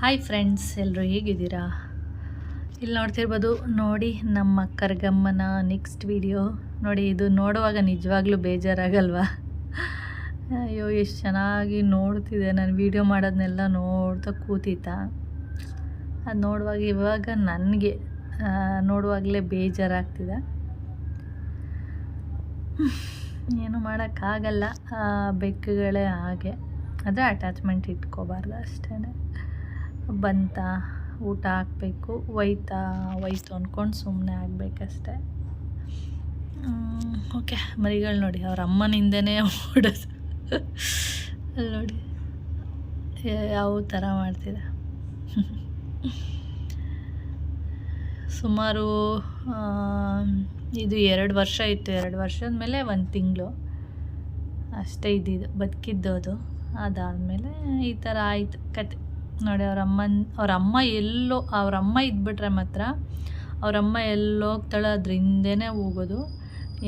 Hi friends, ಎಲ್ಲರೂ ಹೇಗಿದ್ದೀರಾ? ಇಲ್ಲಿ ನೋಡ್ತಿರ್ಬೋದು ನೋಡಿ, ನಮ್ಮ ಕರ್ಗಮ್ಮನ ನೆಕ್ಸ್ಟ್ ವಿಡಿಯೋ ನೋಡಿ. ಇದು ನೋಡುವಾಗ ನಿಜವಾಗ್ಲೂ ಬೇಜಾರಾಗಲ್ವಾ? ಅಯ್ಯೋ, ಎಷ್ಟು ಚೆನ್ನಾಗಿ ನೋಡ್ತಿದೆ. ನಾನು ವಿಡಿಯೋ ಮಾಡೋದನ್ನೆಲ್ಲ ನೋಡ್ತಾ ಕೂತಿದ್ದ. ಅದು ನೋಡುವಾಗ ಇವಾಗ ನನಗೆ ನೋಡುವಾಗಲೇ ಬೇಜಾರಾಗ್ತಿದೆ. ಏನು ಮಾಡೋಕ್ಕಾಗಲ್ಲ, ಬೆಕ್ಕುಗಳೇ ಹಾಗೆ. ಆದರೆ ಅಟ್ಯಾಚ್ಮೆಂಟ್ ಇಟ್ಕೋಬಾರ್ದು ಅಷ್ಟೇ. ಬಂತ ಊಟ ಹಾಕಬೇಕು, ಒಯ್ತು ಅಂದ್ಕೊಂಡು ಸುಮ್ಮನೆ ಆಗಬೇಕಷ್ಟೆ. ಓಕೆ, ಮರಿಗಳು ನೋಡಿ ಅವ್ರ ಅಮ್ಮನಿಂದನೇ ಓಡೋದು. ಅಲ್ಲಿ ನೋಡಿ ಯಾವ ಥರ ಮಾಡ್ತಿದೆ. ಸುಮಾರು ಇದು 2 ವರ್ಷ ಇತ್ತು. 2 ವರ್ಷದ ಮೇಲೆ 1 ತಿಂಗಳು ಅಷ್ಟೇ ಇದ್ದಿದ್ದು, ಬದುಕಿದ್ದೋದು. ಅದಾದಮೇಲೆ ಈ ಥರ ಆಯಿತು ಕತೆ ನೋಡಿ. ಅವ್ರ ಅಮ್ಮ ಇದ್ಬಿಟ್ರೆ ಮಾತ್ರ ಅವರಮ್ಮ ಎಲ್ಲೋಗ್ತಾಳೆ ಅದ್ರ ಹಿಂದೆನೇ ಹೋಗೋದು.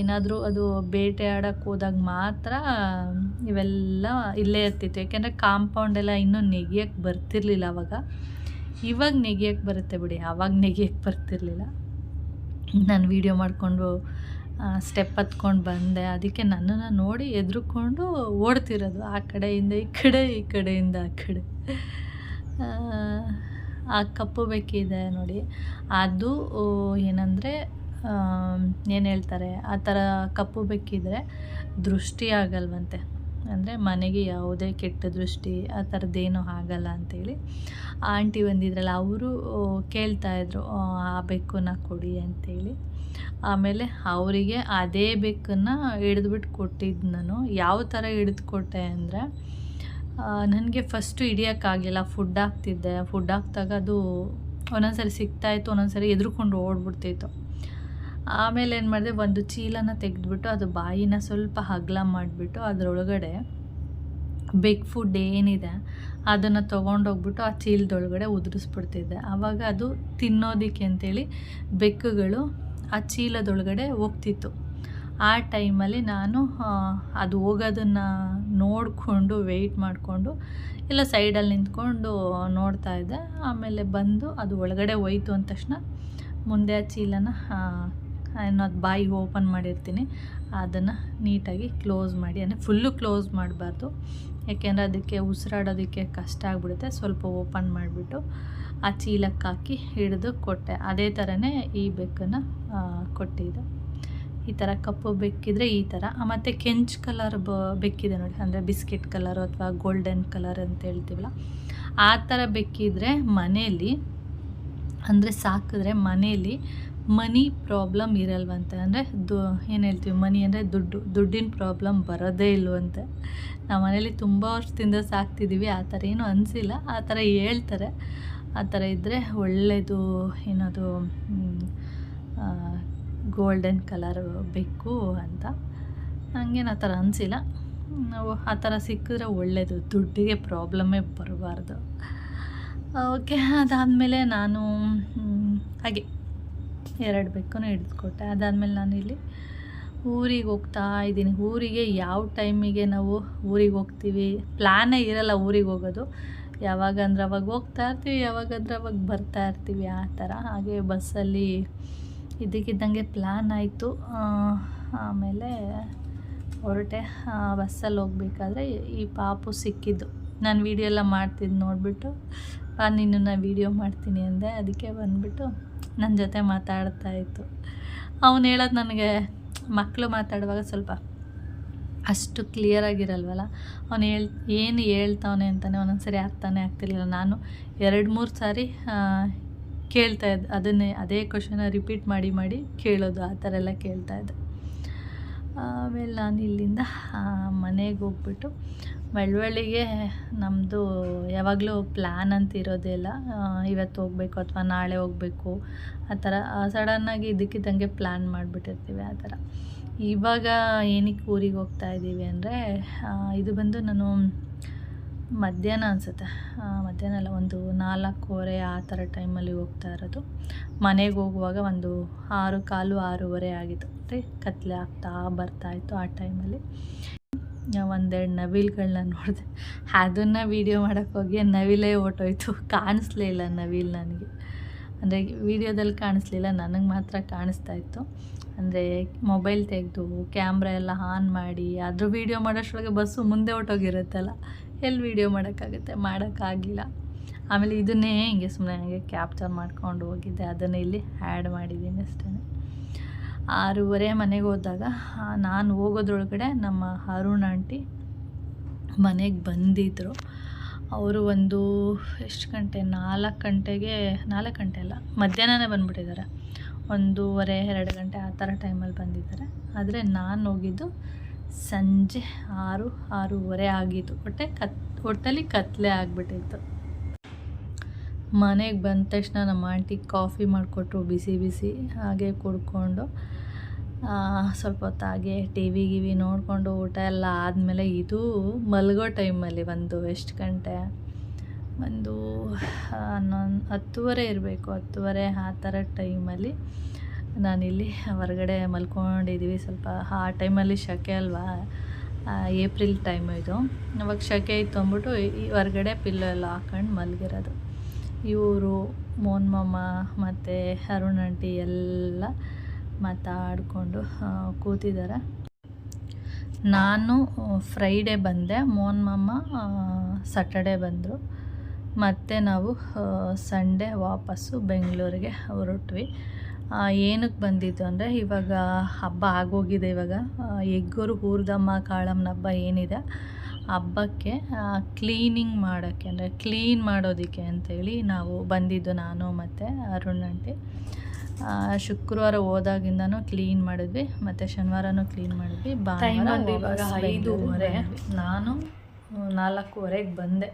ಏನಾದರೂ ಅದು ಬೇಟೆ ಆಡೋಕ್ಕೆ ಹೋದಾಗ ಮಾತ್ರ ಇವೆಲ್ಲ ಇಲ್ಲೇ ಇರ್ತಿತ್ತು. ಯಾಕೆಂದರೆ ಕಾಂಪೌಂಡೆಲ್ಲ ಇನ್ನೂ ನೆಗೆಯೋಕ್ಕೆ ಬರ್ತಿರ್ಲಿಲ್ಲ ಅವಾಗ. ಇವಾಗ ನೆಗೆಯೋಕ್ಕೆ ಬರುತ್ತೆ ಬಿಡಿ, ಆವಾಗ ನೆಗೆಯೋಕ್ಕೆ ಬರ್ತಿರ್ಲಿಲ್ಲ. ನಾನು ವೀಡಿಯೋ ಮಾಡಿಕೊಂಡು ಸ್ಟೆಪ್ ಹತ್ಕೊಂಡು ಬಂದೆ. ಅದಕ್ಕೆ ನನ್ನನ್ನು ನೋಡಿ ಎದ್ರುಕೊಂಡು ಓಡ್ತಿರೋದು, ಆ ಕಡೆಯಿಂದ ಈ ಕಡೆ, ಈ ಕಡೆಯಿಂದ ಆ ಕಡೆ. ಆ ಕಪ್ಪು ಬೆಕ್ಕಿದೆ ನೋಡಿ, ಅದು ಏನಂದರೆ ಏನು ಹೇಳ್ತಾರೆ, ಆ ಥರ ಕಪ್ಪು ಬೆಕ್ಕಿದ್ರೆ ದೃಷ್ಟಿ ಆಗಲ್ವಂತೆ. ಅಂದರೆ ಮನೆಗೆ ಯಾವುದೇ ಕೆಟ್ಟ ದೃಷ್ಟಿ ಆ ಥರದ್ದೇನೂ ಆಗಲ್ಲ ಅಂಥೇಳಿ ಆಂಟಿ ಬಂದಿದ್ರಲ್ಲ, ಅವರು ಕೇಳ್ತಾಯಿದ್ರು ಆ ಬೆಕ್ಕನ್ನ ಕೊಡಿ ಅಂಥೇಳಿ. ಆಮೇಲೆ ಅವರಿಗೆ ಅದೇ ಬೆಕ್ಕನ್ನು ಹಿಡಿದ್ಬಿಟ್ಟು ಕೊಟ್ಟಿದ್ದು ನಾನು. ಯಾವ ಥರ ಹಿಡಿದು ಕೊಟ್ಟೆ ಅಂದರೆ, ನನಗೆ ಫಸ್ಟು ಹಿಡಿಯೋಕ್ಕಾಗಲಿಲ್ಲ. ಫುಡ್ ಹಾಕ್ತಿದ್ದೆ. ಫುಡ್ ಹಾಕ್ದಾಗ ಅದು ಒಂದೊಂದ್ಸರಿ ಸಿಗ್ತಾಯಿತ್ತು, ಒಂದೊಂದ್ಸರಿ ಎದ್ರುಕೊಂಡು ಓಡ್ಬಿಡ್ತಿತ್ತು. ಆಮೇಲೆ ಏನು ಮಾಡಿದೆ, ಒಂದು ಚೀಲನ ತೆಗೆದ್ಬಿಟ್ಟು ಅದು ಬಾಯಿನ ಸ್ವಲ್ಪ ಅಗಲ ಮಾಡಿಬಿಟ್ಟು ಅದರೊಳಗಡೆ ಬೆಕ್ ಫುಡ್ ಏನಿದೆ ಅದನ್ನು ತೊಗೊಂಡೋಗ್ಬಿಟ್ಟು ಆ ಚೀಲದೊಳಗಡೆ ಉದುರಿಸ್ಬಿಡ್ತಿದ್ದೆ. ಆವಾಗ ಅದು ತಿನ್ನೋದಕ್ಕೆ ಅಂತೇಳಿ ಬೆಕ್ಕುಗಳು ಆ ಚೀಲದೊಳಗಡೆ ಹೋಗ್ತಿತ್ತು. ಆ ಟೈಮಲ್ಲಿ ನಾನು ಅದು ಹೋಗೋದನ್ನು ನೋಡಿಕೊಂಡು ವೆಯ್ಟ್ ಮಾಡಿಕೊಂಡು ಎಲ್ಲ ಸೈಡಲ್ಲಿ ನಿಂತ್ಕೊಂಡು ನೋಡ್ತಾಯಿದ್ದೆ. ಆಮೇಲೆ ಬಂದು ಅದು ಒಳಗಡೆ ಹೋಯ್ತು ಅಂದ ತಕ್ಷಣ ಮುಂದೆ ಆ ಚೀಲನ ಅದು ಬಾಯಿ ಓಪನ್ ಮಾಡಿರ್ತೀನಿ, ಅದನ್ನು ನೀಟಾಗಿ ಕ್ಲೋಸ್ ಮಾಡಿ, ಅಂದರೆ ಫುಲ್ಲು ಕ್ಲೋಸ್ ಮಾಡಬಾರ್ದು. ಯಾಕೆಂದರೆ ಅದಕ್ಕೆ ಉಸಿರಾಡೋದಕ್ಕೆ ಕಷ್ಟ ಆಗಿಬಿಡುತ್ತೆ. ಸ್ವಲ್ಪ ಓಪನ್ ಮಾಡಿಬಿಟ್ಟು ಆ ಚೀಲಕ್ಕೆ ಹಾಕಿ ಹಿಡಿದು ಕೊಟ್ಟೆ. ಅದೇ ಥರನೇ ಈ ಬೆಕ್ಕನ್ನು ಕೊಟ್ಟಿದ್ದೆ. ಈ ಥರ ಕಪ್ಪು ಬೆಕ್ಕಿದ್ರೆ ಈ ಥರ. ಮತ್ತು ಕೆಂಚು ಕಲರ್ ಬೆಕ್ಕಿದೆ ನೋಡಿ, ಅಂದರೆ ಬಿಸ್ಕೆಟ್ ಕಲರು ಅಥವಾ ಗೋಲ್ಡನ್ ಕಲರ್ ಅಂತ ಹೇಳ್ತೀವಲ್ಲ, ಆ ಥರ ಬೆಕ್ಕಿದ್ರೆ ಮನೇಲಿ, ಅಂದರೆ ಸಾಕಿದ್ರೆ ಮನೇಲಿ ಮನಿ ಪ್ರಾಬ್ಲಮ್ ಇರಲ್ವಂತೆ. ಅಂದರೆ ಏನು ಹೇಳ್ತೀವಿ, ಮನಿ ಅಂದರೆ ದುಡ್ಡಿನ ಪ್ರಾಬ್ಲಮ್ ಬರೋದೇ ಇಲ್ವಂತೆ. ನಾವು ಮನೇಲಿ ತುಂಬ ವರ್ಷದಿಂದ ಸಾಕ್ತಿದ್ದೀವಿ, ಆ ಥರ ಏನೂ ಅನಿಸಿಲ್ಲ. ಆ ಥರ ಹೇಳ್ತಾರೆ. ಆ ಥರ ಇದ್ದರೆ ಒಳ್ಳೆಯದು, ಏನದು ಗೋಲ್ಡನ್ ಕಲರ್ ಬೆಕ್ಕು ಅಂತ. ನನಗೇನು ಆ ಥರ ಅನಿಸಿಲ್ಲ. ನಾವು ಆ ಥರ ಸಿಕ್ಕಿದ್ರೆ ಒಳ್ಳೆಯದು, ದುಡ್ಡಿಗೆ ಪ್ರಾಬ್ಲಮ್ಮೇ ಬರಬಾರ್ದು. ಓಕೆ, ಅದಾದಮೇಲೆ ನಾನು ಹಾಗೆ 2 ಬೆಕ್ಕನ್ನು ಹಿಡಿದುಕೊಟ್ಟೆ. ಅದಾದಮೇಲೆ ನಾನಿಲ್ಲಿ ಊರಿಗೆ ಹೋಗ್ತಾ ಇದ್ದೀನಿ. ಊರಿಗೆ ಯಾವ ಟೈಮಿಗೆ ನಾವು ಊರಿಗೆ ಹೋಗ್ತೀವಿ, ಪ್ಲ್ಯಾನೇ ಇರಲ್ಲ ಊರಿಗೆ ಹೋಗೋದು. ಯಾವಾಗ ಅಂದ್ರೆ ಅವಾಗ ಹೋಗ್ತಾ ಇರ್ತೀವಿ, ಯಾವಾಗಂದ್ರೆ ಅವಾಗ ಬರ್ತಾ ಇರ್ತೀವಿ, ಆ ಥರ. ಹಾಗೆ ಬಸ್ಸಲ್ಲಿ ಇದ್ದಕ್ಕಿದ್ದಂಗೆ ಪ್ಲ್ಯಾನ್ ಆಯಿತು. ಆಮೇಲೆ ಹೊರಟೆ. ಬಸ್ಸಲ್ಲಿ ಹೋಗ್ಬೇಕಾದ್ರೆ ಈ ಪಾಪು ಸಿಕ್ಕಿದ್ದು. ನಾನು ವೀಡಿಯೋ ಎಲ್ಲ ಮಾಡ್ತಿದ್ದು ನೋಡಿಬಿಟ್ಟು ನಿನ್ನನ್ನು ವೀಡಿಯೋ ಮಾಡ್ತೀನಿ ಅಂದೆ. ಅದಕ್ಕೆ ಬಂದುಬಿಟ್ಟು ನನ್ನ ಜೊತೆ ಮಾತಾಡ್ತಾಯಿತ್ತು. ಅವನು ಹೇಳೋದು ನನಗೆ, ಮಕ್ಕಳು ಮಾತಾಡುವಾಗ ಸ್ವಲ್ಪ ಅಷ್ಟು ಕ್ಲಿಯರಾಗಿರಲ್ವಲ್ಲ, ಅವನು ಏನು ಹೇಳ್ತಾವನೆ ಅಂತಲೇ ಒಂದೊಂದು ಸರಿ ಅರ್ಥನೇ ಆಗ್ತಿರ್ಲಿಲ್ಲ. ನಾನು 2-3 ಸಾರಿ ಕೇಳ್ತಾಯಿದ್ದೆ, ಅದೇ ಕ್ವಶನ ರಿಪೀಟ್ ಮಾಡಿ ಕೇಳೋದು, ಆ ಥರ ಎಲ್ಲ ಕೇಳ್ತಾಯಿದ್ದೆ. ಆಮೇಲೆ ನಾನು ಇಲ್ಲಿಂದ ಮನೆಗೆ ಹೋಗ್ಬಿಟ್ಟು ಬೆಳವಳ್ಳಿಗೆ ನಮ್ಮದು ಯಾವಾಗಲೂ ಪ್ಲ್ಯಾನ್ ಅಂತ ಇರೋದೇ ಇಲ್ಲ. ಇವತ್ತು ಹೋಗಬೇಕು ಅಥವಾ ನಾಳೆ ಹೋಗಬೇಕು, ಆ ಥರ ಸಡನ್ನಾಗಿ ಇದ್ದಕ್ಕಿದ್ದಂಗೆ ಪ್ಲ್ಯಾನ್ ಮಾಡಿಬಿಟ್ಟಿರ್ತೀವಿ, ಆ ಥರ. ಇವಾಗ ಏನಕ್ಕೆ ಊರಿಗೆ ಹೋಗ್ತಾ ಇದ್ದೀವಿ ಅಂದರೆ, ಇದು ಬಂದು ನಾನು ಮಧ್ಯಾಹ್ನ ಅನಿಸುತ್ತೆ, ಮಧ್ಯಾಹ್ನ ಅಲ್ಲ, ಒಂದು 4:15 ಆ ಥರ ಟೈಮಲ್ಲಿ ಹೋಗ್ತಾ ಇರೋದು. ಮನೆಗೆ ಹೋಗುವಾಗ ಒಂದು 6:15, 6:30 ಆಗಿತ್ತು. ಮತ್ತು ಕತ್ಲೆ ಆಗ್ತಾ ಬರ್ತಾಯಿತ್ತು ಆ ಟೈಮಲ್ಲಿ. ಒಂದೆರಡು ನವಿಲುಗಳನ್ನ ನೋಡಿದೆ. ಅದನ್ನು ವೀಡಿಯೋ ಮಾಡೋಕ್ಕೆ ಹೋಗಿ ನವಿಲೇ ಹೊರ್ಟೋಯ್ತು, ಕಾಣಿಸ್ಲೇ ಇಲ್ಲ ನವಿಲು ನನಗೆ. ಅಂದರೆ ವೀಡಿಯೋದಲ್ಲಿ ಕಾಣಿಸ್ಲಿಲ್ಲ, ನನಗೆ ಮಾತ್ರ ಕಾಣಿಸ್ತಾ ಇತ್ತು. ಅಂದರೆ ಮೊಬೈಲ್ ತೆಗೆದು ಕ್ಯಾಮ್ರಾ ಎಲ್ಲ ಆನ್ ಮಾಡಿ ಅದ್ರ ವೀಡಿಯೋ ಮಾಡೋಷ್ಟರೊಳಗೆ ಬಸ್ಸು ಮುಂದೆ ಹೊರ್ಟೋಗಿರುತ್ತಲ್ಲ, ಎಲ್ಲಿ ವೀಡಿಯೋ ಮಾಡೋಕ್ಕಾಗುತ್ತೆ, ಮಾಡೋಕ್ಕಾಗಲಿಲ್ಲ. ಆಮೇಲೆ ಇದನ್ನೇ ಹಿಂಗೆ ಸುಮ್ಮನೆ ನನಗೆ ಕ್ಯಾಪ್ಚರ್ ಮಾಡ್ಕೊಂಡು ಹೋಗಿದ್ದೆ, ಅದನ್ನು ಇಲ್ಲಿ ಆ್ಯಡ್ ಮಾಡಿದ್ದೀನಿ ಅಷ್ಟೇ. 6:30 ಮನೆಗೆ ಹೋದಾಗ ನಾನು ಹೋಗೋದ್ರೊಳಗಡೆ ನಮ್ಮ ಅರುಣ್ ಆಂಟಿ ಮನೆಗೆ ಬಂದಿದ್ದರು. ಅವರು ಒಂದು ಎಷ್ಟು ಗಂಟೆ, 4 ಗಂಟೆಗೆ, 4 ಗಂಟೆ ಅಲ್ಲ, ಮಧ್ಯಾಹ್ನನೇ ಬಂದುಬಿಟ್ಟಿದ್ದಾರೆ. 1:30, 2 ಗಂಟೆ ಆ ಥರ ಟೈಮಲ್ಲಿ ಬಂದಿದ್ದಾರೆ. ಆದರೆ ನಾನು ಹೋಗಿದ್ದು ಸಂಜೆ 6:30 ಆಗಿತ್ತು. ಒಟ್ಟಲ್ಲಿ ಕತ್ತಲೆ ಆಗಿಬಿಟ್ಟಿತ್ತು. ಮನೆಗೆ ಬಂದ ತಕ್ಷಣ ನಮ್ಮ ಆಂಟಿ ಕಾಫಿ ಮಾಡಿಕೊಟ್ರು, ಬಿಸಿ ಬಿಸಿ. ಹಾಗೆ ಕುಡ್ಕೊಂಡು ಸ್ವಲ್ಪ ಹೊತ್ತು ಹಾಗೆ ಟಿ ವಿ ನೋಡಿಕೊಂಡು ಊಟ ಎಲ್ಲ ಆದಮೇಲೆ, ಇದು ಮಲಗೋ ಟೈಮಲ್ಲಿ ಒಂದು ಎಷ್ಟು ಗಂಟೆ, ಒಂದು 10:30 ಇರಬೇಕು, 10:30 ಆ ಥರ ಟೈಮಲ್ಲಿ ನಾನಿಲ್ಲಿ ಹೊರಗಡೆ ಮಲ್ಕೊಂಡಿದ್ದೀವಿ. ಸ್ವಲ್ಪ ಆ ಟೈಮಲ್ಲಿ ಸೆಕೆ ಅಲ್ವಾ, ಏಪ್ರಿಲ್ ಟೈಮು ಇದು, ಅವಾಗ ಸೆಕೆ ಇತ್ತು ಅಂದ್ಬಿಟ್ಟು ಈ ಹೊರಗಡೆ ಪಿಲ್ಲೋ ಎಲ್ಲ ಹಾಕೊಂಡು ಮಲಗಿರೋದು. ಇವರು ಮೋಹನ್ ಮಾಮ ಮತ್ತು ಅರುಣ್ ಆಂಟಿ ಎಲ್ಲ ಮಾತಾಡಿಕೊಂಡು ಕೂತಿದ್ದಾರೆ. ನಾನು ಫ್ರೈಡೇ ಬಂದೆ, ಮೋಹನ್ ಮಾಮ ಸ್ಯಾಟರ್ಡೇ ಬಂದರು. ಮತ್ತು ನಾವು ಸಂಡೇ ವಾಪಸ್ಸು ಬೆಂಗಳೂರಿಗೆ ಹೊರಟ್ವಿ. ಏನಕ್ಕೆ ಬಂದಿದ್ದು ಅಂದರೆ, ಇವಾಗ ಹಬ್ಬ ಆಗೋಗಿದೆ. ಇವಾಗ ಹೆಗ್ಗೋರು ಊರ್ದಮ್ಮ ಕಾಳಮ್ಮನ ಹಬ್ಬ ಏನಿದೆ, ಹಬ್ಬಕ್ಕೆ ಕ್ಲೀನಿಂಗ್ ಮಾಡೋಕ್ಕೆ, ಅಂದರೆ ಕ್ಲೀನ್ ಮಾಡೋದಕ್ಕೆ ಅಂಥೇಳಿ ನಾವು ಬಂದಿದ್ದು, ನಾನು ಮತ್ತು ಅರುಣ್ ಆಂಟಿ. ಶುಕ್ರವಾರ ಹೋದಾಗಿಂದನೂ ಕ್ಲೀನ್ ಮಾಡಿದ್ವಿ, ಮತ್ತು ಶನಿವಾರನೂ ಕ್ಲೀನ್ ಮಾಡಿದ್ವಿ. ಭಾನುವಾರ ಇವಾಗ 5:30, ನಾನು 4:15ಗೆ ಬಂದೆ.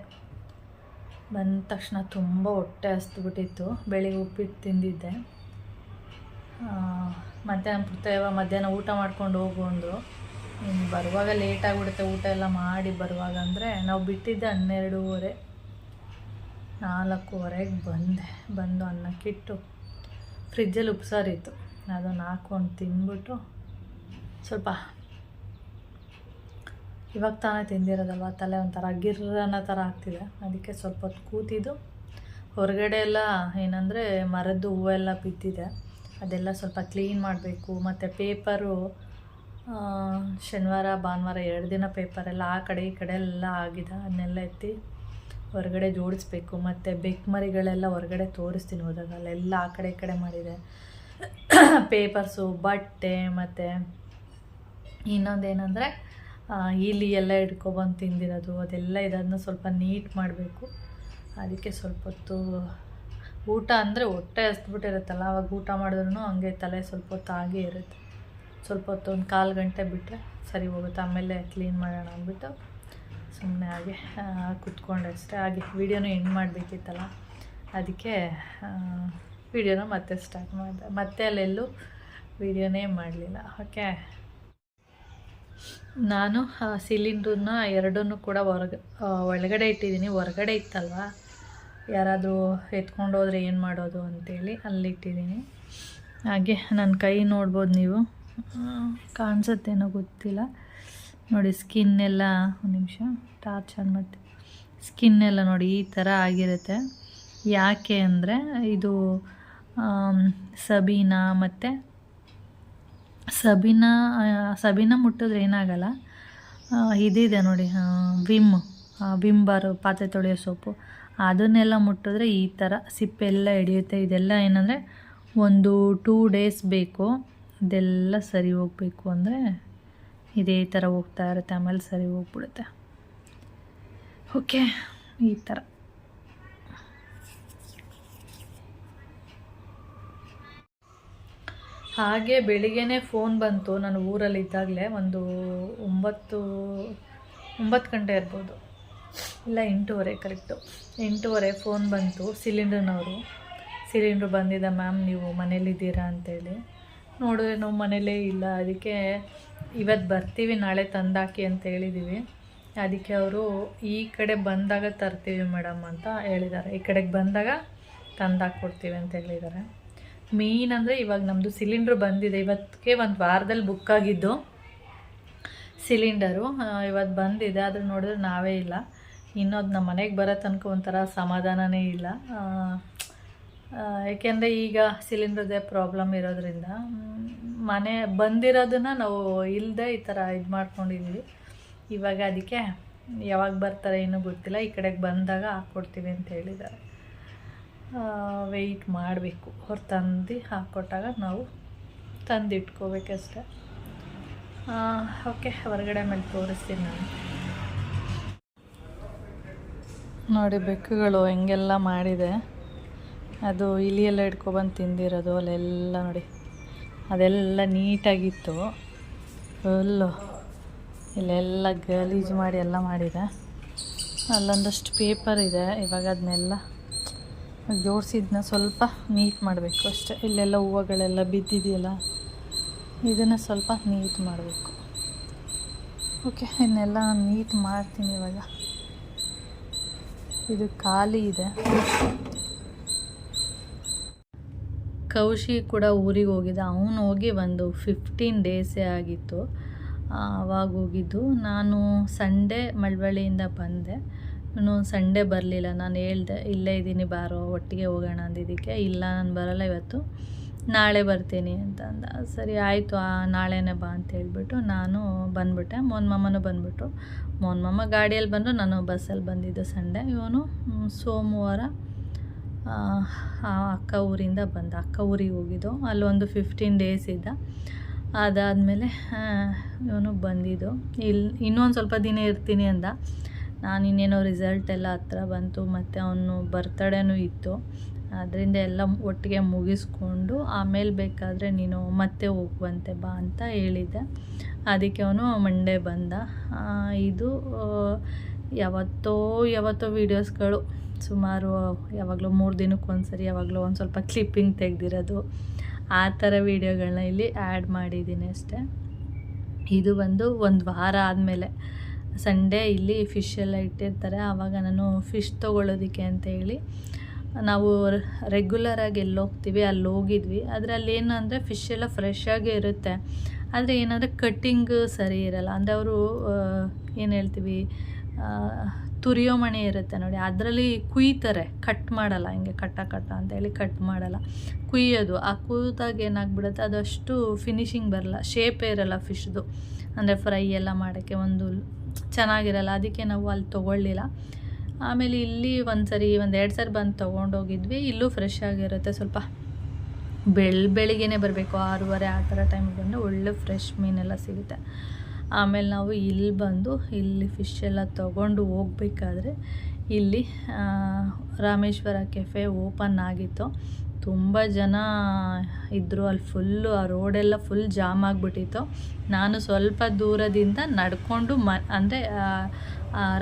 ಬಂದ ತಕ್ಷಣ ತುಂಬ ಹೊಟ್ಟೆ ಹಸ್ದುಬಿಟ್ಟಿತ್ತು. ಬೆಳಿಗ್ಗೆ ಉಪ್ಪಿಟ್ಟು ತಿಂದಿದ್ದೆ. ಮಧ್ಯಾಹ್ನ ಊಟ ಮಾಡ್ಕೊಂಡು ಹೋಗು ಅಂದರು. ಇನ್ನು ಬರುವಾಗ ಲೇಟಾಗಿಬಿಡುತ್ತೆ ಊಟ ಎಲ್ಲ ಮಾಡಿ ಬರುವಾಗ, ಅಂದರೆ ನಾವು ಬಿಟ್ಟಿದ್ದೆ 12:30. 4:15ಗೆ ಬಂದು ಅನ್ನಕ್ಕಿಟ್ಟು ಫ್ರಿಜ್ಜಲ್ಲಿ ಉಪ್ಸಾರಿತ್ತು, ಅದನ್ನು ಹಾಕ್ಕೊಂಡು ತಿಂದ್ಬಿಟ್ಟು, ಸ್ವಲ್ಪ ಇವಾಗ ತಾನೇ ತಿಂದಿರೋದಲ್ವ, ತಲೆ ಒಂಥರ ಗಿರ್ರನ್ನ ಥರ ಆಗ್ತಿದೆ. ಅದಕ್ಕೆ ಸ್ವಲ್ಪ ಹೊತ್ತು ಕೂತಿದ್ದು. ಹೊರಗಡೆ ಎಲ್ಲ ಏನಂದರೆ ಮರದ್ದು ಹೂವೆಲ್ಲ ಬಿದ್ದಿದೆ, ಅದೆಲ್ಲ ಸ್ವಲ್ಪ ಕ್ಲೀನ್ ಮಾಡಬೇಕು. ಮತ್ತು ಪೇಪರು ಶನಿವಾರ ಭಾನುವಾರ 2 ದಿನ ಪೇಪರೆಲ್ಲ ಆ ಕಡೆ ಈ ಕಡೆ ಎಲ್ಲ ಆಗಿದೆ, ಅದನ್ನೆಲ್ಲ ಎತ್ತಿ ಹೊರಗಡೆ ಜೋಡಿಸ್ಬೇಕು. ಮತ್ತು ಬೆಕ್ಮರಿಗಳೆಲ್ಲ ಹೊರಗಡೆ ತೋರಿಸ್ತೀನಿ ಹೋದಾಗ, ಅಲ್ಲೆಲ್ಲ ಆ ಕಡೆ ಈ ಕಡೆ ಮಾಡಿದೆ. ಪೇಪರ್ಸು, ಬಟ್ಟೆ, ಮತ್ತು ಇನ್ನೊಂದೇನೆಂದರೆ ಇಲಿ ಎಲ್ಲ ಹಿಡ್ಕೊಬಂದು ತಿಂದಿರೋದು, ಅದೆಲ್ಲ ಇದನ್ನು ಸ್ವಲ್ಪ ನೀಟ್ ಮಾಡಬೇಕು. ಅದಕ್ಕೆ ಸ್ವಲ್ಪ ಹೊತ್ತು ಊಟ ಅಂದರೆ ಹೊಟ್ಟೆ ಹಸ್ದುಬಿಟ್ಟಿರುತ್ತಲ್ಲ, ಅವಾಗ ಊಟ ಮಾಡಿದ್ರೂ ಹಂಗೆ ತಲೆ ಸ್ವಲ್ಪ ಹೊತ್ತು ಹಾಗೇ ಇರುತ್ತೆ. ಸ್ವಲ್ಪ ಹೊತ್ತು ಒಂದು 1/4 ಗಂಟೆ ಬಿಟ್ಟರೆ ಸರಿ ಹೋಗುತ್ತೆ. ಆಮೇಲೆ ಕ್ಲೀನ್ ಮಾಡೋಣ ಅಂದ್ಬಿಟ್ಟು ಸುಮ್ಮನೆ ಹಾಗೆ ಕೂತ್ಕೊಂಡೆ ಅಷ್ಟೇ. ಹಾಗೆ ವೀಡಿಯೋನೂ ಎಂಡ್ ಮಾಡಬೇಕಿತ್ತಲ್ಲ, ಅದಕ್ಕೆ ವೀಡಿಯೋನ ಮತ್ತೆ ಸ್ಟಾರ್ಟ್ ಮಾಡಿದೆ. ಮತ್ತೆ ಅಲ್ಲೆಲ್ಲೂ ವೀಡಿಯೋನೇ ಮಾಡಲಿಲ್ಲ. ಓಕೆ, ನಾನು ಸಿಲಿಂಡ್ರನ್ನ 2 ಕೂಡ ಒಳಗಡೆ ಇಟ್ಟಿದ್ದೀನಿ. ಹೊರಗಡೆ ಇತ್ತಲ್ವ, ಯಾರಾದರೂ ಎತ್ಕೊಂಡು ಹೋದರೆ ಏನು ಮಾಡೋದು ಅಂತೇಳಿ ಅಲ್ಲಿಟ್ಟಿದ್ದೀನಿ. ಹಾಗೆ ನನ್ನ ಕೈ ನೋಡ್ಬೋದು ನೀವು, ಕಾಣಿಸುತ್ತೇನೋ ಗೊತ್ತಿಲ್ಲ ನೋಡಿ. ಸ್ಕಿನ್ನೆಲ್ಲ, ಒಂದು ನಿಮಿಷ ಟಾರ್ಚ್ ಆನ್ ಮಾಡ್ತೀನಿ. ಸ್ಕಿನ್ನೆಲ್ಲ ನೋಡಿ ಈ ಥರ ಆಗಿರುತ್ತೆ. ಯಾಕೆ ಅಂದರೆ ಇದು ಸಬೀನಾ ಮುಟ್ಟಿದ್ರೆ ಏನಾಗಲ್ಲ. ಇದಿದೆ ನೋಡಿ, ವಿಮ್ ಬಾರ್ ಪಾತ್ರೆ ತೊಳೆಯೋ ಸೋಪು, ಅದನ್ನೆಲ್ಲ ಮುಟ್ಟಿದ್ರೆ ಈ ಥರ ಸಿಪ್ಪೆಲ್ಲ ಹಿಡಿಯುತ್ತೆ. ಇದೆಲ್ಲ ಏನಂದರೆ ಒಂದು 2 ಡೇಸ್ ಬೇಕು, ಇದೆಲ್ಲ ಸರಿ ಹೋಗಬೇಕು. ಅಂದರೆ ಇದೇ ಥರ ಹೋಗ್ತಾ ಇರುತ್ತೆ, ಆಮೇಲೆ ಸರಿ ಹೋಗ್ಬಿಡುತ್ತೆ. ಓಕೆ, ಈ ಥರ. ಹಾಗೆ ಬೆಳಿಗ್ಗೆನೇ ಫೋನ್ ಬಂತು. ನಾನು ಊರಲ್ಲಿದ್ದಾಗಲೇ ಒಂದು 9 ಗಂಟೆ ಇರ್ಬೋದು, ಇಲ್ಲ 8:30 ಕರೆಕ್ಟು. 8:30 ಫೋನ್ ಬಂತು ಸಿಲಿಂಡ್ರ್ನವರು. ಸಿಲಿಂಡ್ರು ಬಂದಿದೆ ಮ್ಯಾಮ್, ನೀವು ಮನೇಲಿದ್ದೀರಾ ಅಂತೇಳಿ. ನೋಡಿದ್ರೆ ನಾವು ಮನೇಲೇ ಇಲ್ಲ. ಅದಕ್ಕೆ ಇವತ್ತು ಬರ್ತೀವಿ, ನಾಳೆ ತಂದಾಕಿ ಅಂತ ಹೇಳಿದ್ದೀವಿ. ಅದಕ್ಕೆ ಅವರು ಈ ಕಡೆ ಬಂದಾಗ ತರ್ತೀವಿ ಮೇಡಮ್ ಅಂತ ಹೇಳಿದ್ದಾರೆ. ಈ ಕಡೆಗೆ ಬಂದಾಗ ತಂದಾಕ್ಕೊಡ್ತೀವಿ ಅಂತ ಹೇಳಿದ್ದಾರೆ. ಮೇನ್ ಅಂದರೆ ಇವಾಗ ನಮ್ಮದು ಸಿಲಿಂಡ್ರು ಬಂದಿದೆ. ಇವತ್ತಿಗೆ 1 ವಾರದಲ್ಲಿ ಬುಕ್ ಆಗಿದ್ದು ಸಿಲಿಂಡರು ಇವತ್ತು ಬಂದಿದೆ, ಆದರೆ ನೋಡಿದ್ರೆ ನಾವೇ ಇಲ್ಲ. ಇನ್ನೊಂದು ನಮ್ಮ ಮನೆಗೆ ಬರೋ ತನಕ ಒಂಥರ ಸಮಾಧಾನನೇ ಇಲ್ಲ. ಏಕೆಂದರೆ ಈಗ ಸಿಲಿಂಡರ್ದೇ ಪ್ರಾಬ್ಲಮ್ ಇರೋದ್ರಿಂದ ಮನೆ ಬಂದಿರೋದನ್ನು ನಾವು ಇಲ್ಲದೆ ಈ ಥರ ಇದು ಮಾಡ್ಕೊಂಡಿದ್ದೀವಿ. ಇವಾಗ ಅದಕ್ಕೆ ಯಾವಾಗ ಬರ್ತಾರೆ ಏನೂ ಗೊತ್ತಿಲ್ಲ. ಈ ಕಡೆಗೆ ಬಂದಾಗ ಹಾಕ್ಕೊಡ್ತೀವಿ ಅಂತ ಹೇಳಿದ್ದಾರೆ. ವೆಯ್ಟ್ ಮಾಡಬೇಕು, ಅವ್ರು ತಂದು ಹಾಕ್ಕೊಟ್ಟಾಗ ನಾವು ತಂದಿಟ್ಕೋಬೇಕಷ್ಟೆ. ಓಕೆ, ಹೊರಗಡೆ ಮೇಲೆ ತೋರಿಸ್ತೀನಿ ನಾನು. ನೋಡಿ ಬೆಕ್ಕುಗಳು ಹೆಂಗೆಲ್ಲ ಮಾಡಿದೆ. ಅದು ಇಲಿಯೆಲ್ಲ ಇಟ್ಕೊಬಂದು ತಿಂದಿರೋದು ಅಲ್ಲೆಲ್ಲ ನೋಡಿ, ಅದೆಲ್ಲ ನೀಟಾಗಿತ್ತು. ಫುಲ್ಲು ಇಲ್ಲೆಲ್ಲ ಗಲೀಜು ಮಾಡಿ ಎಲ್ಲ ಮಾಡಿದೆ. ಅಲ್ಲೊಂದಷ್ಟು ಪೇಪರ್ ಇದೆ, ಇವಾಗ ಅದನ್ನೆಲ್ಲ ಜೋಡಿಸಿದ್ನ ಸ್ವಲ್ಪ ನೀಟ್ ಮಾಡಬೇಕು ಅಷ್ಟೇ. ಇಲ್ಲೆಲ್ಲ ಹೂವುಗಳೆಲ್ಲ ಬಿದ್ದಿದೆಯಲ್ಲ, ಇದನ್ನು ಸ್ವಲ್ಪ ನೀಟ್ ಮಾಡಬೇಕು. ಓಕೆ, ಇದನ್ನೆಲ್ಲ ನೀಟ್ ಮಾಡ್ತೀನಿ ಇವಾಗ. ಇದು ಖಾಲಿ ಇದೆ. ಕೌಶಿ ಕೂಡ ಊರಿಗೆ ಹೋಗಿದ್ದ. ಅವನು ಹೋಗಿ ಒಂದು 15 ಡೇಸೇ ಆಗಿತ್ತು ಆವಾಗ ಹೋಗಿದ್ದು. ನಾನು ಸಂಡೇ ಮಳವಳ್ಳಿಯಿಂದ ಬಂದೆ. ಇವನು ಸಂಡೇ ಬರಲಿಲ್ಲ. ನಾನು ಹೇಳ್ದೆ ಇಲ್ಲೇ ಇದ್ದೀನಿ ಬಾರೋ ಒಟ್ಟಿಗೆ ಹೋಗೋಣ ಅಂದಿದ್ದಕ್ಕೆ, ಇಲ್ಲ ನಾನು ಬರೋಲ್ಲ ಇವತ್ತು, ನಾಳೆ ಬರ್ತೀನಿ ಅಂತ ಅಂದ. ಸರಿ ಆಯಿತು, ನಾಳೆನೇ ಬಾ ಅಂತ ಹೇಳ್ಬಿಟ್ಟು ನಾನು ಬಂದುಬಿಟ್ಟೆ. ಮೋಹನ್ ಮಾಮನೂ ಬಂದುಬಿಟ್ರು. ಮೋಹನ್ ಮಾಮ ಗಾಡಿಯಲ್ಲಿ ಬಂದರು, ನಾನು ಬಸ್ಸಲ್ಲಿ ಬಂದಿದ್ದು ಸಂಡೇ. ಇವನು ಸೋಮವಾರ ಅಕ್ಕ ಊರಿಂದ ಬಂದ. ಅಕ್ಕ ಊರಿಗೆ ಹೋಗಿದ್ದು, ಅಲ್ಲೊಂದು 15 ಡೇಸ್ ಇದ್ದ. ಅದಾದಮೇಲೆ ಇವನು ಬಂದಿದ್ದು. ಇನ್ನೊಂದು ಸ್ವಲ್ಪ ದಿನ ಇರ್ತೀನಿ ಅಂದ. ನಾನು ಇನ್ನೇನೋ ರಿಸಲ್ಟ್ ಎಲ್ಲ ಹತ್ರ ಬಂತು, ಮತ್ತು ಅವನು ಬರ್ತಡೇನೂ ಇತ್ತು. ಅದರಿಂದ ಎಲ್ಲ ಒಟ್ಟಿಗೆ ಮುಗಿಸ್ಕೊಂಡು ಆಮೇಲೆ ಬೇಕಾದರೆ ನೀನು ಮತ್ತೆ ಹೋಗುವಂತೆ ಬಾ ಅಂತ ಹೇಳಿದ್ದೆ. ಅದಕ್ಕೆ ಅವನು ಮಂಡೇ ಬಂದ. ಇದು ಯಾವತ್ತೋ ವೀಡಿಯೋಸ್ಗಳು, ಸುಮಾರು ಯಾವಾಗಲೂ 3 ದಿನಕ್ಕೆ ಒಂದ್ಸರಿ, ಯಾವಾಗಲೂ ಒಂದು ಸ್ವಲ್ಪ ಕ್ಲಿಪ್ಪಿಂಗ್ ತೆಗೆದಿರೋದು, ಆ ಥರ ವೀಡಿಯೋಗಳನ್ನ ಇಲ್ಲಿ ಆ್ಯಡ್ ಮಾಡಿದ್ದೀನಿ ಅಷ್ಟೇ. ಇದು ಬಂದು ಒಂದು ವಾರ ಆದಮೇಲೆ ಸಂಡೇ ಇಲ್ಲಿ ಫಿಶ್ ಎಲ್ಲ ಇಟ್ಟಿರ್ತಾರೆ. ಆವಾಗ ನಾನು ಫಿಶ್ ತೊಗೊಳ್ಳೋದಕ್ಕೆ ಅಂತ ಹೇಳಿ ನಾವು ರೆಗ್ಯುಲರಾಗಿ ಎಲ್ಲೋಗ್ತೀವಿ ಅಲ್ಲಿ ಹೋಗಿದ್ವಿ. ಆದರೆ ಅಲ್ಲೇನು ಅಂದರೆ ಫಿಶ್ ಎಲ್ಲ ಫ್ರೆಶ್ಶಾಗೇ ಇರುತ್ತೆ. ಆದರೆ ಏನಂದರೆ ಕಟ್ಟಿಂಗ್ ಸರಿ ಇರೋಲ್ಲ. ಅಂದರೆ ಅವರು ಏನು ಹೇಳ್ತೀವಿ, ತುರಿಯೋ ಮಣೆ ಇರುತ್ತೆ ನೋಡಿ, ಅದರಲ್ಲಿ ಕುಯ್ತಾರೆ, ಕಟ್ ಮಾಡಲ್ಲ. ಹಿಂಗೆ ಕಟ್ಟ ಅಂತೇಳಿ ಕಟ್ ಮಾಡಲ್ಲ, ಕುಯ್ಯೋದು. ಆ ಕುಯ್ದಾಗ ಏನಾಗ್ಬಿಡುತ್ತೆ, ಅದಷ್ಟು ಫಿನಿಶಿಂಗ್ ಬರಲ್ಲ, ಶೇಪೇ ಇರೋಲ್ಲ ಫಿಶ್ದು. ಅಂದರೆ ಫ್ರೈ ಎಲ್ಲ ಮಾಡೋಕ್ಕೆ ಒಂದು ಚೆನ್ನಾಗಿರಲ್ಲ. ಅದಕ್ಕೆ ನಾವು ಅಲ್ಲಿ ತೊಗೊಳ್ಳಿಲ್ಲ. ಆಮೇಲೆ ಇಲ್ಲಿ ಒಂದು 2 ಸರಿ ಬಂದು ತೊಗೊಂಡೋಗಿದ್ವಿ. ಇಲ್ಲೂ ಫ್ರೆಶ್ ಆಗಿರುತ್ತೆ. ಸ್ವಲ್ಪ ಬೆಳಿಗ್ಗೆನೇ ಬರಬೇಕು, 6:30 ಆ ಥರ ಟೈಮಿಗೆ ಬಂದರೆ ಒಳ್ಳೆ ಫ್ರೆಶ್ ಮೀನೆಲ್ಲ ಸಿಗುತ್ತೆ. ಆಮೇಲೆ ನಾವು ಇಲ್ಲಿ ಬಂದು ಇಲ್ಲಿ ಫಿಶ್ ಎಲ್ಲ ತೊಗೊಂಡು ಹೋಗ್ಬೇಕಾದ್ರೆ ಇಲ್ಲಿ ರಾಮೇಶ್ವರ ಕೆಫೆ ಓಪನ್ ಆಗಿತ್ತು. ತುಂಬ ಜನ ಇದ್ದರು ಅಲ್ಲಿ. ಫುಲ್ಲು ಆ ರೋಡೆಲ್ಲ ಫುಲ್ ಜಾಮ್ ಆಗಿಬಿಟ್ಟಿತ್ತು. ನಾನು ಸ್ವಲ್ಪ ದೂರದಿಂದ ನಡ್ಕೊಂಡು ಅಂದರೆ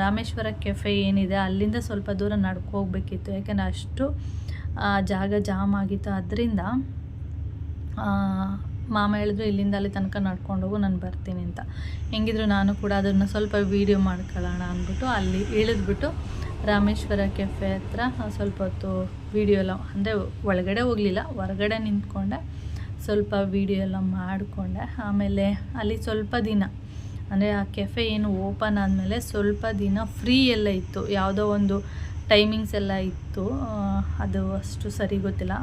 ರಾಮೇಶ್ವರ ಕೆಫೆ ಏನಿದೆ ಅಲ್ಲಿಂದ ಸ್ವಲ್ಪ ದೂರ ನಡ್ಕೋಗ್ಬೇಕಿತ್ತು, ಯಾಕೆಂದರೆ ಅಷ್ಟು ಜಾಗ ಜಾಮ್ ಆಗಿತ್ತು. ಅದರಿಂದ ಮಾಮ ಹೇಳಿದ್ರು ಇಲ್ಲಿಂದ ಅಲ್ಲಿ ತನಕ ನಡ್ಕೊಂಡೋಗು, ನಾನು ಬರ್ತೀನಿ ಅಂತ. ಹೆಂಗಿದ್ರು ನಾನು ಕೂಡ ಅದನ್ನು ಸ್ವಲ್ಪ ವೀಡಿಯೋ ಮಾಡ್ಕೊಳ್ಳೋಣ ಅಂದ್ಬಿಟ್ಟು ಅಲ್ಲಿ ಇಳಿದ್ಬಿಟ್ಟು ರಾಮೇಶ್ವರ ಕೆಫೆ ಹತ್ರ ಸ್ವಲ್ಪ ಹೊತ್ತು ವೀಡಿಯೋ ಎಲ್ಲ, ಅಂದರೆ ಒಳಗಡೆ ಹೋಗಲಿಲ್ಲ, ಹೊರಗಡೆ ನಿಂತ್ಕೊಂಡೆ, ಸ್ವಲ್ಪ ವೀಡಿಯೋ ಎಲ್ಲ ಮಾಡಿಕೊಂಡೆ. ಆಮೇಲೆ ಅಲ್ಲಿ ಸ್ವಲ್ಪ ದಿನ, ಅಂದರೆ ಆ ಕೆಫೆ ಏನು ಓಪನ್ ಆದಮೇಲೆ ಸ್ವಲ್ಪ ದಿನ ಫ್ರೀ ಎಲ್ಲ ಇತ್ತು. ಯಾವುದೋ ಒಂದು ಟೈಮಿಂಗ್ಸ್ ಎಲ್ಲ ಇತ್ತು, ಅದು ಅಷ್ಟು ಸರಿ ಗೊತ್ತಿಲ್ಲ.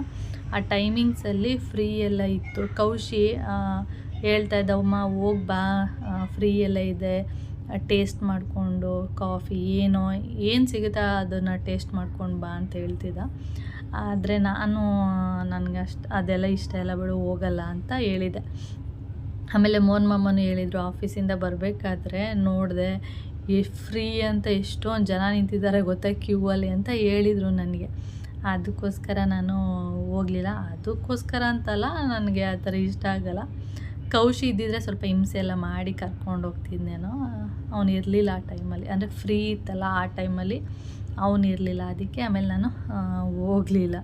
ಆ ಟೈಮಿಂಗ್ಸಲ್ಲಿ ಫ್ರೀ ಎಲ್ಲ ಇತ್ತು. ಕೌಶಿ ಹೇಳ್ತಾ ಇದ್ದವಮ್ಮ ಹೋಗಿ ಬಾ, ಫ್ರೀ ಎಲ್ಲ ಇದೆ, ಟೇಸ್ಟ್ ಮಾಡಿಕೊಂಡು ಕಾಫಿ ಏನು ಸಿಗುತ್ತಾ ಅದನ್ನು ಟೇಸ್ಟ್ ಮಾಡ್ಕೊಂಡು ಬಾ ಅಂತ ಹೇಳ್ತಿದ್ದ. ಆದರೆ ನನಗೆ ಅದೆಲ್ಲ ಇಷ್ಟ ಇಲ್ಲ ಬಿಡು, ಹೋಗಲ್ಲ ಅಂತ ಹೇಳಿದೆ. ಆಮೇಲೆ ಮೋಹನ್ ಮಾಮನೂ ಹೇಳಿದರು, ಆಫೀಸಿಂದ ಬರಬೇಕಾದ್ರೆ ನೋಡಿದೆ ಫ್ರೀ ಅಂತ ಎಷ್ಟೊಂದು ಜನ ನಿಂತಿದ್ದಾರೆ ಗೊತ್ತಾ ಕ್ಯೂ ಅಲ್ಲಿ ಅಂತ ಹೇಳಿದರು ನನಗೆ. ಅದಕ್ಕೋಸ್ಕರ ನಾನು ಹೋಗಲಿಲ್ಲ. ಅದಕ್ಕೋಸ್ಕರ ಅಂತಲ್ಲ, ನನಗೆ ಆ ಥರ ಇಷ್ಟ ಆಗಲ್ಲ. ಕೌಶಿ ಇದ್ದಿದ್ರೆ ಸ್ವಲ್ಪ ಹಿಂಸೆ ಎಲ್ಲ ಮಾಡಿ ಕರ್ಕೊಂಡು ಹೋಗ್ತಿದ್ನೇನೋ. ಅವನು ಇರಲಿಲ್ಲ ಆ ಟೈಮಲ್ಲಿ, ಅಂದರೆ ಫ್ರೀ ಇತ್ತಲ್ಲ ಆ ಟೈಮಲ್ಲಿ ಅವನು ಇರಲಿಲ್ಲ. ಅದಕ್ಕೆ ಆಮೇಲೆ ನಾನು ಹೋಗಲಿಲ್ಲ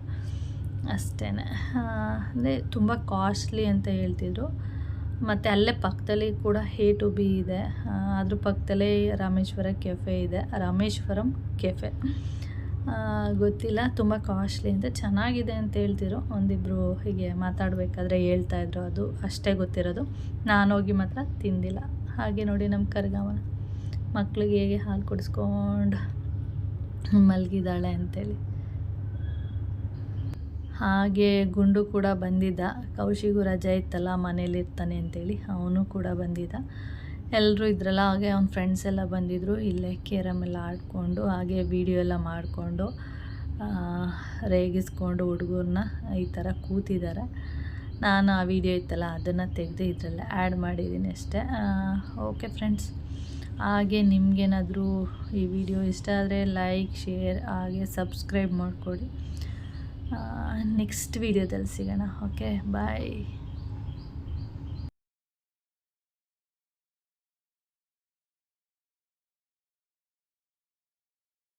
ಅಷ್ಟೇ. ಅಂದರೆ ತುಂಬ ಕಾಸ್ಟ್ಲಿ ಅಂತ ಹೇಳ್ತಿದ್ರು. ಮತ್ತು ಅಲ್ಲೇ ಪಕ್ಕದಲ್ಲಿ ಕೂಡ A-B ಇದೆ, ಅದ್ರ ಪಕ್ಕದಲ್ಲೇ ರಾಮೇಶ್ವರ ಕೆಫೆ ಇದೆ, ರಾಮೇಶ್ವರಂ ಕೆಫೆ. ಗೊತ್ತಿಲ್ಲ, ತುಂಬ ಕಾಸ್ಟ್ಲಿ ಅಂತ, ಚೆನ್ನಾಗಿದೆ ಅಂತ ಹೇಳ್ತಿದ್ರು. ಒಂದಿಬ್ಬರು ಹೀಗೆ ಮಾತಾಡಬೇಕಾದ್ರೆ ಹೇಳ್ತಾಯಿದ್ರು, ಅದು ಅಷ್ಟೇ ಗೊತ್ತಿರೋದು. ನಾನೋಗಿ ಮಾತ್ರ ತಿಂದಿಲ್ಲ. ಹಾಗೆ ನೋಡಿ ನಮ್ಮ ಕರ್ಗವ ಮಕ್ಳಿಗೆ ಹೇಗೆ ಹಾಲು ಕುಡಿಸ್ಕೊಂಡು ಮಲಗಿದ್ದಾಳೆ ಅಂಥೇಳಿ. ಹಾಗೆ ಗುಂಡು ಕೂಡ ಬಂದಿದ್ದ, ಕೌಶಿಗೂ ರಜೆ ಇತ್ತಲ್ಲ ಮನೇಲಿರ್ತಾನೆ ಅಂಥೇಳಿ ಅವನು ಕೂಡ ಬಂದಿದ್ದ. ಎಲ್ಲರೂ ಇದ್ರಲ್ಲ, ಹಾಗೆ ಅವ್ನ ಫ್ರೆಂಡ್ಸ್ ಎಲ್ಲ ಬಂದಿದ್ದರು. ಇಲ್ಲೇ ಕೇರಮ್ ಎಲ್ಲ ಆಡಿಕೊಂಡು ಹಾಗೆ ವೀಡಿಯೋ ಎಲ್ಲ ಮಾಡಿಕೊಂಡು ರೇಗಿಸ್ಕೊಂಡು ಹುಡುಗರನ್ನ ಈ ಥರ ಕೂತಿದ್ದಾರೆ. ನಾನು ಆ ವಿಡಿಯೋ ಇತ್ತಲ್ಲ ಅದನ್ನು ತೆಗೆದು ಇದರಲ್ಲೇ ಆ್ಯಡ್ ಮಾಡಿದ್ದೀನಿ ಅಷ್ಟೇ. ಓಕೆ ಫ್ರೆಂಡ್ಸ್, ಹಾಗೆ ನಿಮಗೇನಾದರೂ ಈ ವಿಡಿಯೋ ಇಷ್ಟ ಆದರೆ ಲೈಕ್, ಶೇರ್ ಹಾಗೆ ಸಬ್ಸ್ಕ್ರೈಬ್ ಮಾಡಿಕೊಡಿ. ನೆಕ್ಸ್ಟ್ ವಿಡಿಯೋದಲ್ಲಿ ಸಿಗೋಣ. ಓಕೆ, ಬಾಯ್.